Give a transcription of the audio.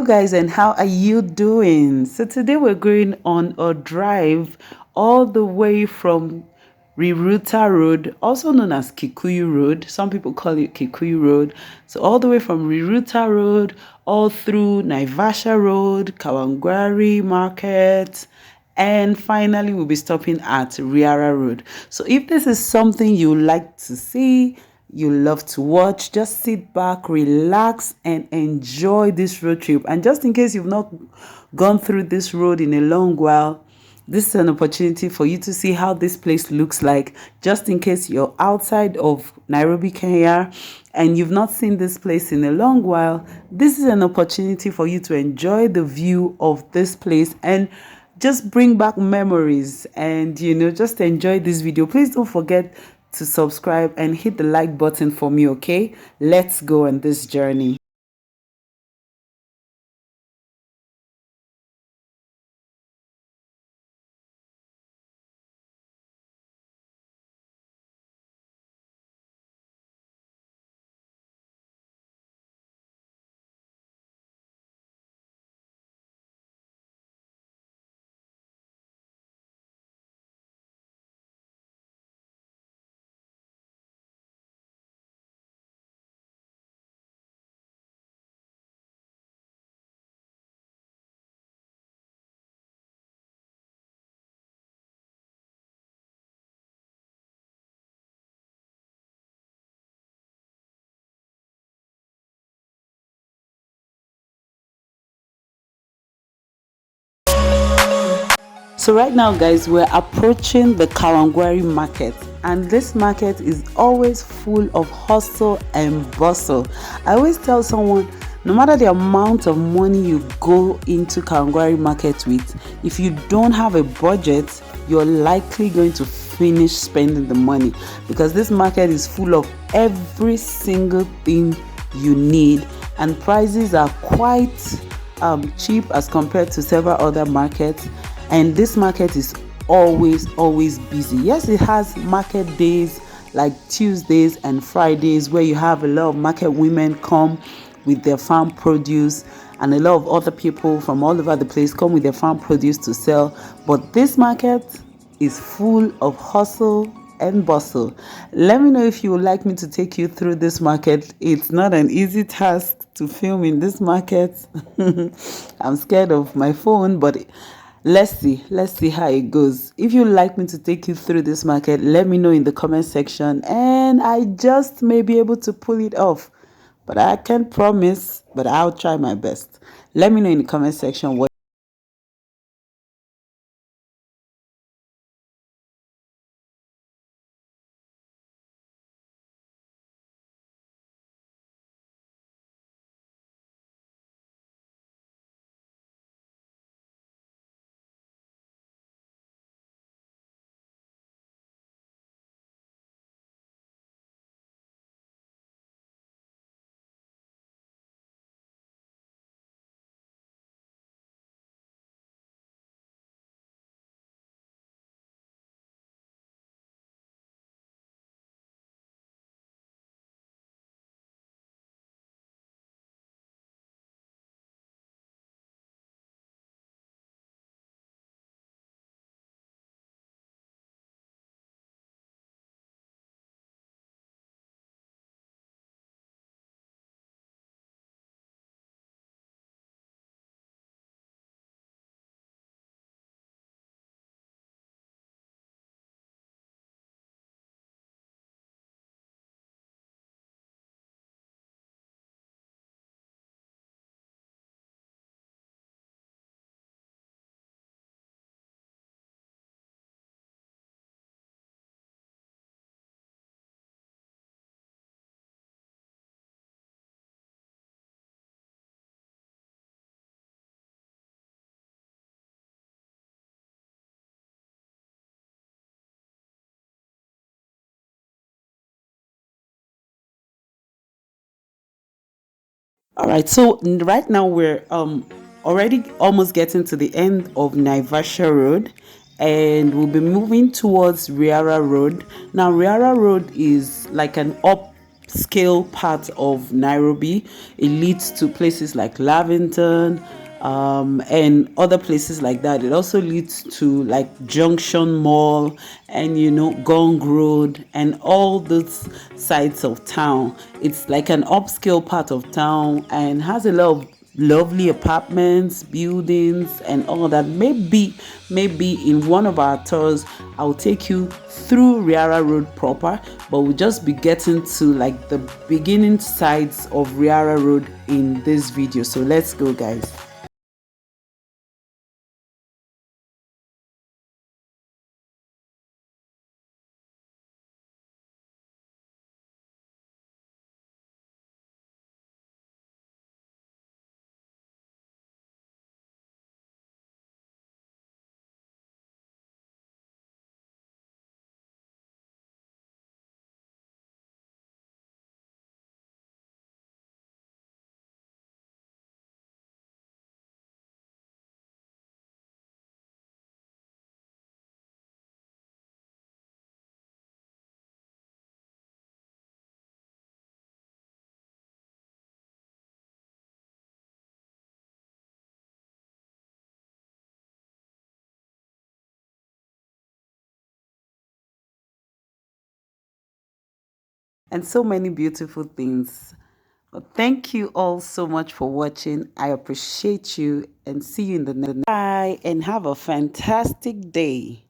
guys, and how are you doing? So today we're going on a drive all the way from Riruta Road, also known as Kikuyu Road. Some people call it Kikuyu Road. So all the way from Riruta Road, all through Naivasha Road, Kawangwari Market, and finally we'll be stopping at Riara Road. So if this is something you like to see, you love to watch, just sit back, relax, and enjoy this road trip. And just in case you've not gone through this road in a long while, this is an opportunity for you to see how this place looks like. Just in case you're outside of Nairobi, Kenya, and you've not seen this place in a long while, this is an opportunity for you to enjoy the view of this place and just bring back memories and just enjoy this video. Please don't forget to subscribe and hit the like button for me, okay? Let's go on this journey. So right now, guys, we're approaching the Kawangwari market, and this market is always full of hustle and bustle. I always tell someone, no matter the amount of money you go into Kawangwari market with, if you don't have a budget, you're likely going to finish spending the money, because this market is full of every single thing you need, and prices are quite cheap as compared to several other markets. And this market is always busy. Yes, it has market days like Tuesdays and Fridays where you have a lot of market women come with their farm produce, and a lot of other people from all over the place come with their farm produce to sell. But this market is full of hustle and bustle. Let me know if you would like me to take you through this market. It's not an easy task to film in this market. I'm scared of my phone, but let's see how it goes. If you'd like me to take you through this market, let me know in the comment section, and I just may be able to pull it off, but I can't promise, but I'll try my best. Let me know in the comment section what. All right, so right now we're already almost getting to the end of Naivasha Road, and we'll be moving towards Riara Road. Now Riara Road is like an up scale part of Nairobi. It leads to places like Lavington, and other places like that. It also leads to like Junction Mall and Gong Road and all those sides of town. It's like an upscale part of town and has a lot of lovely apartments, buildings, and all that. Maybe in one of our tours, I'll take you through Riara Road proper, but we'll just be getting to like the beginning sides of Riara Road in this video. So let's go, guys. And so many beautiful things. Well, thank you all so much for watching. I appreciate you and see you in the next. Bye and have a fantastic day.